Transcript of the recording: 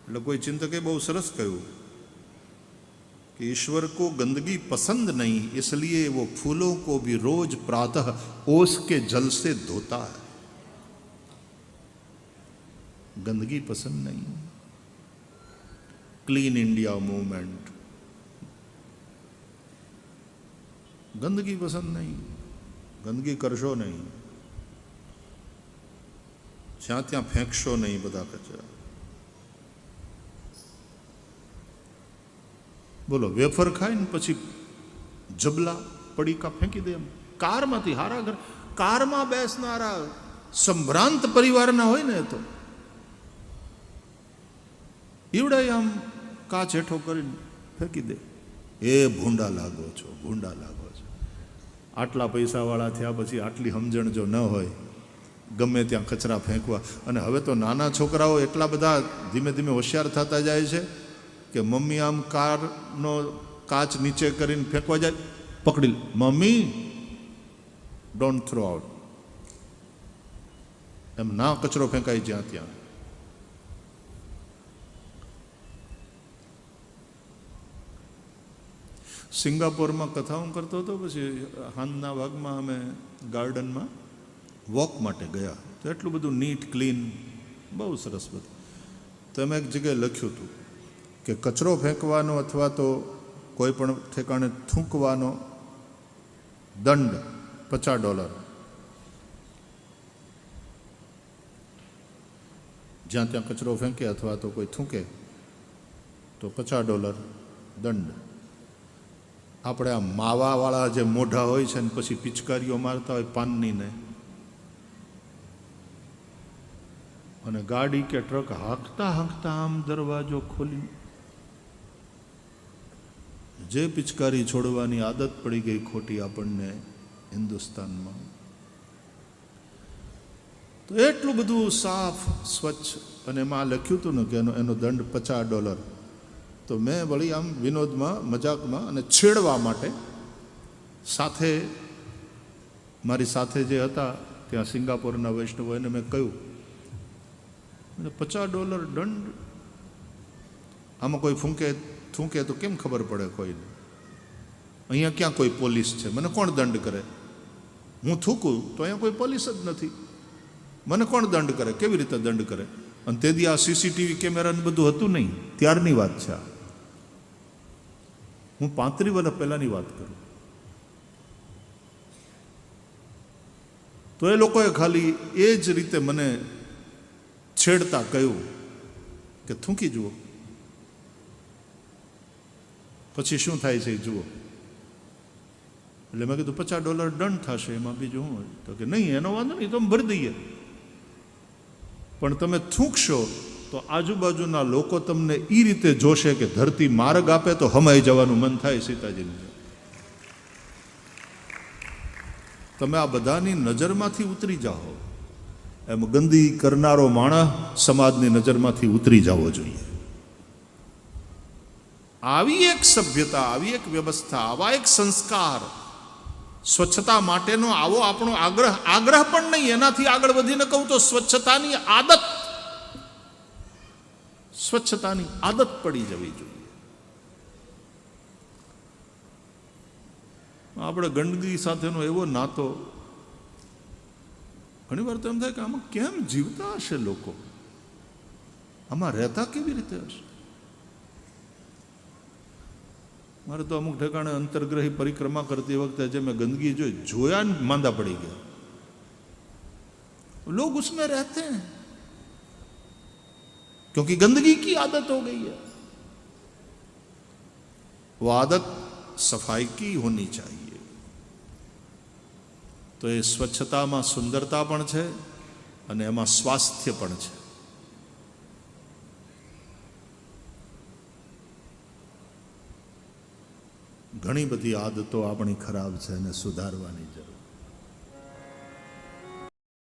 એટલે કોઈ ચિંતકે બહુ સરસ કહ્યું कि ईश्वर को गंदगी पसंद नहीं, इसलिए वो फूलों को भी रोज प्रातः ओस के जल से धोता है। गंदगी पसंद नहीं। क्लीन इंडिया मूवमेंट, गंदगी पसंद नहीं, गंदगी करशो नहीं, ज्यां त्यां फेंकशो नहीं बधा कचरा। बोलो वेफर खाई ने पछी जबला पड़ीका फेंकी दे। कार मांथी हारा घर कार में बेसनारा संभ्रांत परिवार ना होय ने तो ईवड़ा आम काच हेठो करीने फेंकी दे। ए भूंडा लागो छो, भूंडा लागो छो। आटला पैसा वाळा थया पछी आटली समजण जो न होय गमे त्यां कचरा फेंकवा। अने हवे तो नाना छोकराओ एटला बधा धीमे धीमे होशियार थता जाय छे कि मम्मी आम कार नो काच नीचे करीने फेंकवा जाए, पकड़ी मम्मी डोंट थ्रो आउट, एम ना कचरो फेंकाई ज्यां त्यां। सिंगापुर में कथाओं करतो तो पछी हांजना भागमां अमे गार्डन में वॉक माटे गया तो एटलुं बधुं नीट क्लीन बहु सरस बधुं। तो एम एक जगह लख्युं हतुं कि कचरो फेंकवानो अथवा तो कोईपण ठेकाणे थूंकवानो दंड $50। ज्यां त्यां कचरो फेंके अथवा तो कोई थूंके तो $50 दंड। આપણે આ માવાવાળા જે મોઢા હોય છે ને પછી પિચકારીઓ મારતા હોય પાનની ને અને ગાડી કે ટ્રક હાંકતા હાંકતા આમ દરવાજો ખોલી જે પિચકારી છોડવાની આદત પડી ગઈ ખોટી આપણને હિન્દુસ્તાનમાં, તો એટલું બધું સાફ સ્વચ્છ અને એમાં લખ્યું હતું ને કે એનો દંડ $50। तो मैं वળી आम विनोद में मजाक में अने छेड़वा माटे साथे मारी साथे जे हता त्यां सिंगापुरना वैष्णव एने मैं कह्युं $50 दंड। आमां कोई थूंके तो केम खबर पड़े कोईने? अहींया क्या कोई पोलीस छे? मने कोण दंड करे? हूँ थूकूं तो अहींया कोई पोलीस ज नथी, मने कोण दंड करे? केवी रीते दंड करे? अने ते दी आ सीसीटीवी केमेरा ने बधुं हतुं नहीं, त्यारनी वात छे। हूँ 35 वर्ष पहलानी बात करूँ तो ए लोकोए खाली ए ज रीते मने छेड़ता कह्युं के थूंकी जुओ पछी शुं थाय छे जुओ। એટલે મેં કીધું $50 દંડ થશે, એમાં બીજું શું? તો કે નહીં એનો વાંધો નહીં, તો અમે ભરી દઈએ, પણ તમે થૂંકશો તો આજુબાજુના લોકો તમને એ રીતે જોશે કે ધરતી માર્ગ આપે તો હમાઈ જવાનું મન થાય સીતાજીને। તમે આ બધાની નજરમાંથી ઉતરી જાઓ, એમ ગંદી કરનારો માણસ સમાજની નજરમાંથી ઉતરી જવો જોઈએ। આવી એક સભ્યતા, આવી એક વ્યવસ્થા, આવા એક સંસ્કાર, સ્વચ્છતા માટેનો આવો આપણો આગ્રહ પણ નહીં, એનાથી આગળ વધીને કહું તો સ્વચ્છતાની આદત, સ્વચ્છતાની આદત પડી જવી જોઈએ। આપણે ગંદકી સાથેનો એવો નાતો, ઘણી વાર તો એમ થાય કે આમાં કેમ જીવતા હશે લોકો, આમાં રહેતા કેવી રીતે હશે? મારે તો અમુક ઠેકાણે અંતર્ગ્રહી પરિક્રમા કરતી વખતે જે મેં गंदगी જોયા ને માંદા પડી ગયા। लोग उसमें रहते हैं क्योंकि गंदगी की आदत हो गई है। वो आदत सफाई की होनी चाहिए। तो ये स्वच्छता में सुंदरता पण छे अने एमां स्वास्थ्य पण छे। घणी बधी आदतो आपणी खराब छे ने सुधारवानी जरूर।